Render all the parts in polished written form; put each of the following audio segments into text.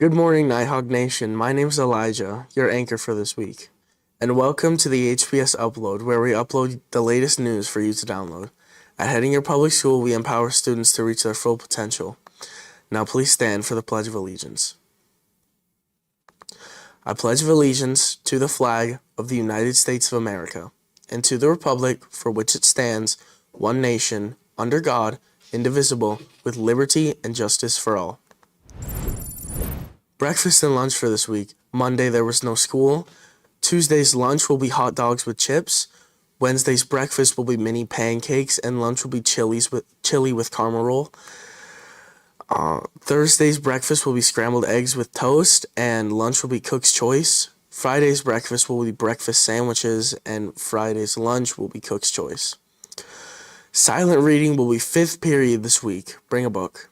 Good morning, Nighthawk Nation. My name's Elijah, your anchor for this week. And welcome to the HPS Upload, where we upload the latest news for you to download. At Hettinger Public School, we empower students to reach their full potential. Now please stand for the Pledge of Allegiance. I pledge allegiance to the flag of the United States of America, and to the republic for which it stands, one nation, under God, indivisible, with liberty and justice for all. Breakfast and lunch for this week. Monday, there was no school. Tuesday's lunch will be hot dogs with chips. Wednesday's breakfast will be mini pancakes, and lunch will be chili with caramel roll. Thursday's breakfast will be scrambled eggs with toast, and lunch will be Cook's Choice. Friday's breakfast will be breakfast sandwiches, and Friday's lunch will be Cook's Choice. Silent reading will be 5th period this week. Bring a book.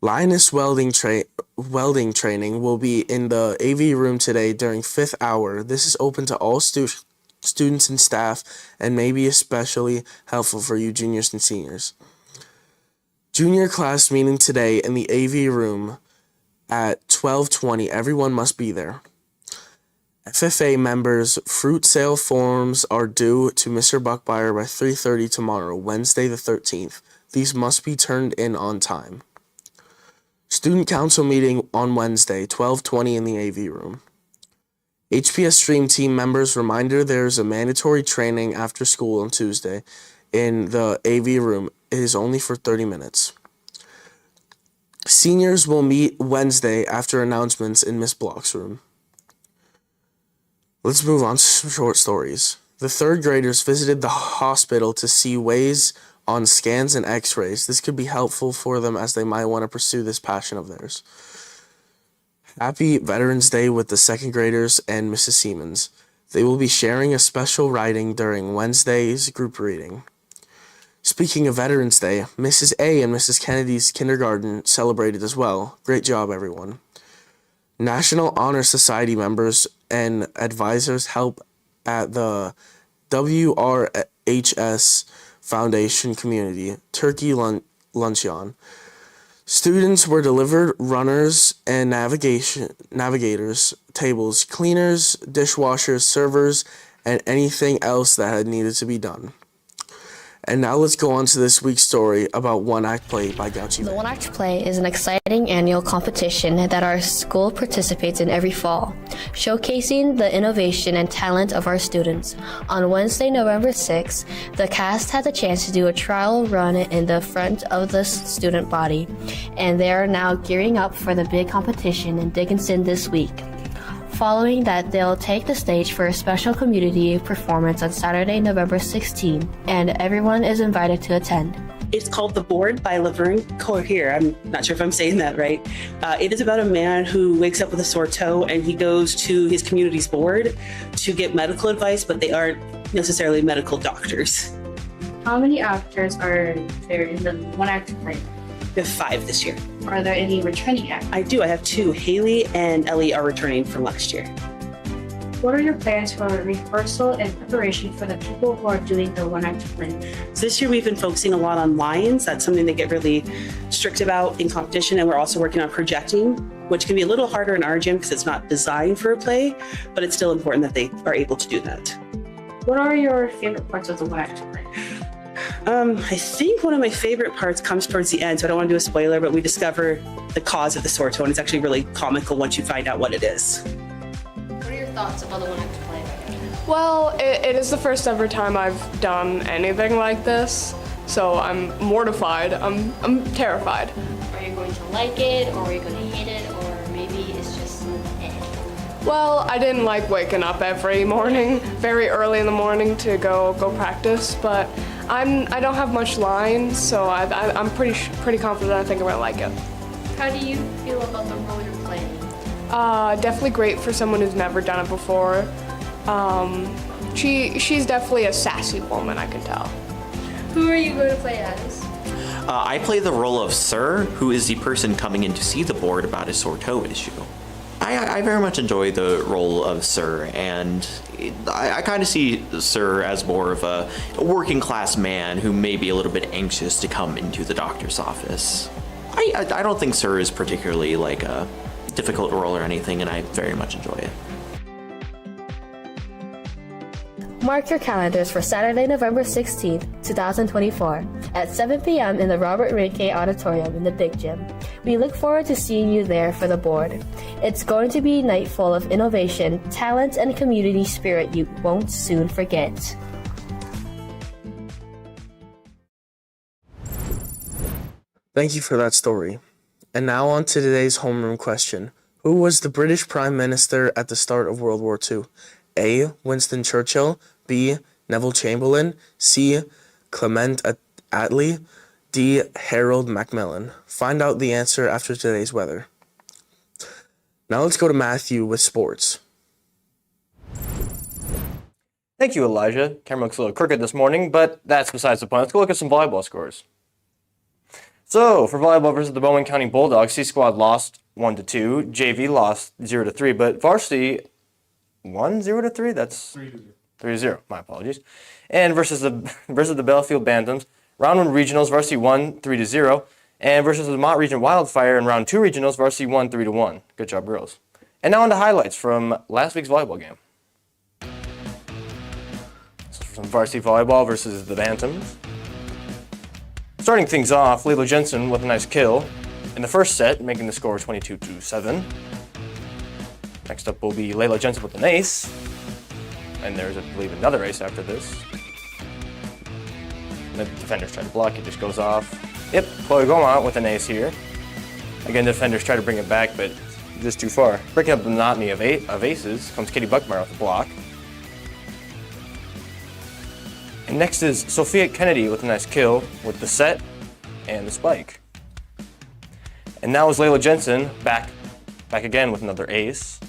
Linus welding training will be in the AV room today during 5th hour. This is open to all students and staff and may be especially helpful for you juniors and seniors. Junior class meeting today in the AV room at 12:20. Everyone must be there. FFA members' fruit sale forms are due to Mr. Buckbeyer by 3:30 tomorrow, Wednesday the 13th. These must be turned in on time. Student council meeting on Wednesday, 12:20 in the AV room. HPS Stream team members, reminder there's a mandatory training after school on Tuesday in the AV room. It is only for 30 minutes. Seniors will meet Wednesday after announcements in Miss Block's room. Let's move on to some short stories. The 3rd graders visited the hospital to see ways on scans and x-rays. This could be helpful for them as they might want to pursue this passion of theirs. Happy Veterans Day with the 2nd graders and Mrs. Siemens. They will be sharing a special writing during Wednesday's group reading. Speaking of Veterans Day, Mrs. A and Mrs. Kennedy's kindergarten celebrated as well. Great job, everyone. National Honor Society members and advisors help at the WRHS Foundation Community Turkey Luncheon. Students were delivered runners and navigators, tables, cleaners, dishwashers, servers, and anything else that had needed to be done. And now let's go on to this week's story about One Act Play by Gauchi. The One Act Play is an exciting annual competition that our school participates in every fall, showcasing the innovation and talent of our students. On Wednesday, November 6th, the cast had the chance to do a trial run in the front of the student body, and they are now gearing up for the big competition in Dickinson this week. Following that, they'll take the stage for a special community performance on Saturday, November 16, and everyone is invited to attend. It's called The Board by Laverne Coher. I'm not sure if I'm saying that right. It is about a man who wakes up with a sore toe and he goes to his community's board to get medical advice, but they aren't necessarily medical doctors. How many actors are there in the One Act Play? We have 5 this year. Are there any returning actors? I do. I have 2. Haley and Ellie are returning from last year. What are your plans for rehearsal and preparation for the people who are doing the One Act Play? So this year we've been focusing a lot on lines. That's something they get really strict about in competition, and we're also working on projecting, which can be a little harder in our gym because it's not designed for a play, but it's still important that they are able to do that. What are your favorite parts of the One Act Play? I think one of my favorite parts comes towards the end, so I don't want to do a spoiler, but we discover the cause of the sore toe, and it's actually really comical once you find out what it is. What are your thoughts about the One Act Play? Well, it is the first ever time I've done anything like this, so I'm mortified. I'm terrified. Are you going to like it, or are you going to hate it, or maybe it's just Well, I didn't like waking up every morning, very early in the morning to go practice, but I don't have much lines, so I'm pretty confident I think I'm gonna like it. How do you feel about the role you're playing? Definitely great for someone who's never done it before. She's definitely a sassy woman, I can tell. Who are you going to play as? I play the role of Sir, who is the person coming in to see the board about his sore toe issue. I very much enjoy the role of Sir, and I kind of see Sir as more of a working class man who may be a little bit anxious to come into the doctor's office. I don't think Sir is particularly like a difficult role or anything, and I very much enjoy it. Mark your calendars for Saturday, November 16th, 2024 at 7 p.m. in the Robert Rinke Auditorium in the Big Gym. We look forward to seeing you there for the board. It's going to be a night full of innovation, talent, and community spirit you won't soon forget. Thank you for that story. And now on to today's homeroom question. Who was the British Prime Minister at the start of World War II? A. Winston Churchill, B. Neville Chamberlain, C. Clement Attlee, D. Harold Macmillan. Find out the answer after today's weather. Now let's go to Matthew with sports. Thank you, Elijah. Camera looks a little crooked this morning, but that's besides the point. Let's go look at some volleyball scores. So, for volleyball versus the Bowman County Bulldogs, C Squad lost 1-2, JV lost 0-3, but varsity won 0-3. That's 3-0. My apologies. And versus the Belfield Bantams, round 1 regionals, varsity won 3-0, and versus the Mott Region Wildfire in round 2 regionals, varsity won 3-1. Good job, girls. And now on to highlights from last week's volleyball game. So some varsity volleyball versus the Bantams. Starting things off, Layla Jensen with a nice kill in the first set, making the score 22-7. Next up will be Layla Jensen with an ace. And there's, I believe, another ace after this. The defenders try to block, it just goes off. Yep, Chloe Gomont with an ace here. Again, the defenders try to bring it back, but just too far. Breaking up the monotony of aces comes Katie Buckmeyer with the block. And next is Sophia Kennedy with a nice kill with the set and the spike. And now is Layla Jensen back again with another ace.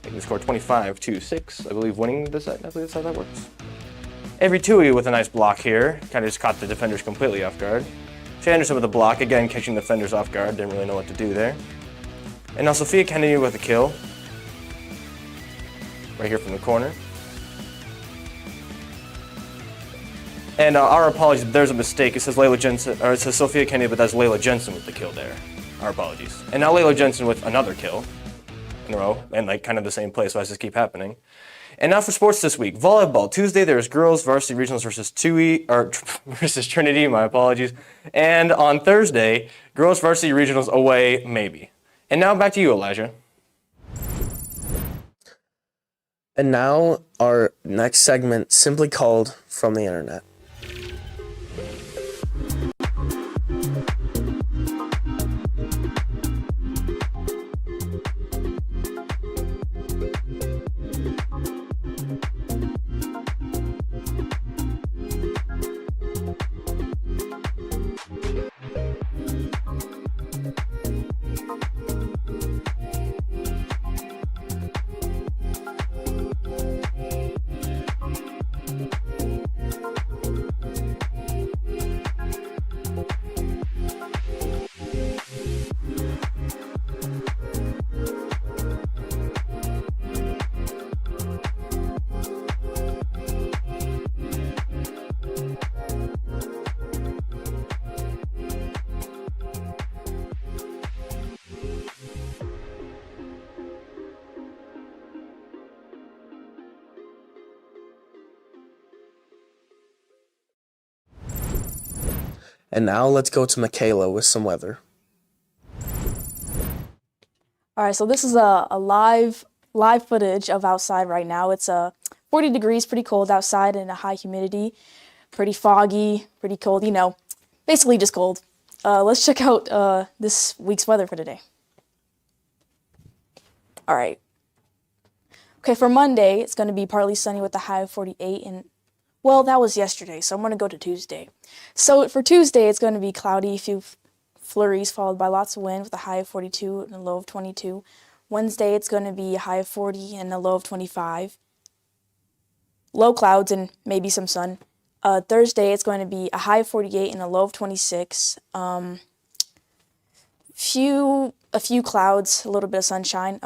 Making the score 25-6, I believe, winning the set. I believe that's how that works. Avery Tui with a nice block here. Kind of just caught the defenders completely off guard. Shay Anderson with a block, again catching the defenders off guard. Didn't really know what to do there. And now Sophia Kennedy with a kill. Right here from the corner. And our apologies, there's a mistake. It says Layla Jensen, or it says Sophia Kennedy, but that's Layla Jensen with the kill there. Our apologies. And now Layla Jensen with another kill in a row, and like kind of the same place, so I just keep happening. And now for sports this week. Volleyball. Tuesday there's girls varsity regionals versus versus Trinity, my apologies. And on Thursday, girls varsity regionals away, maybe. And now back to you, Elijah. And now our next segment, simply called From the Internet. And now let's go to Michaela with some weather. All right, so this is a live footage of outside right now. It's 40 degrees, pretty cold outside, and a high humidity, pretty foggy, pretty cold, basically just cold. Let's check out this week's weather for today. All right. Okay, for Monday, it's going to be partly sunny with a high of 48, and well, that was yesterday, so I'm going to go to Tuesday. So for Tuesday, it's going to be cloudy, a few flurries followed by lots of wind with a high of 42 and a low of 22. Wednesday, it's going to be a high of 40 and a low of 25. Low clouds and maybe some sun. Thursday, it's going to be a high of 48 and a low of 26. A few clouds, a little bit of sunshine.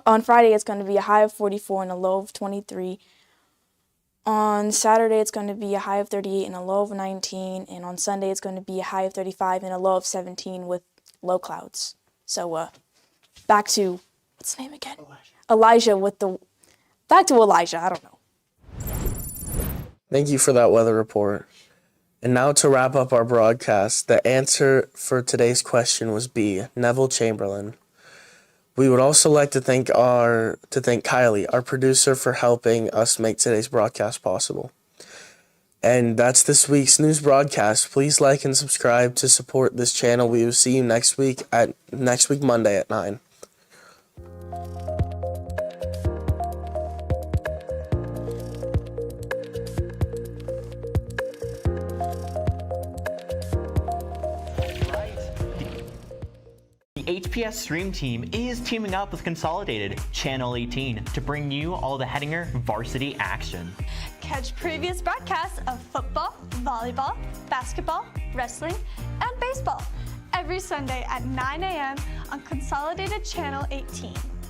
On Friday, it's going to be a high of 44 and a low of 23. On Saturday, it's going to be a high of 38 and a low of 19. And on Sunday, it's going to be a high of 35 and a low of 17 with low clouds. So back to, what's his name again? Elijah back to Elijah, I don't know. Thank you for that weather report. And now to wrap up our broadcast, the answer for today's question was B, Neville Chamberlain. We would also like to thank Kylie, our producer, for helping us make today's broadcast possible. And that's this week's news broadcast. Please like and subscribe to support this channel. We will see you next week Monday at 9. HPS Stream Team is teaming up with Consolidated Channel 18 to bring you all the Hettinger varsity action. Catch previous broadcasts of football, volleyball, basketball, wrestling, and baseball every Sunday at 9 a.m. on Consolidated Channel 18.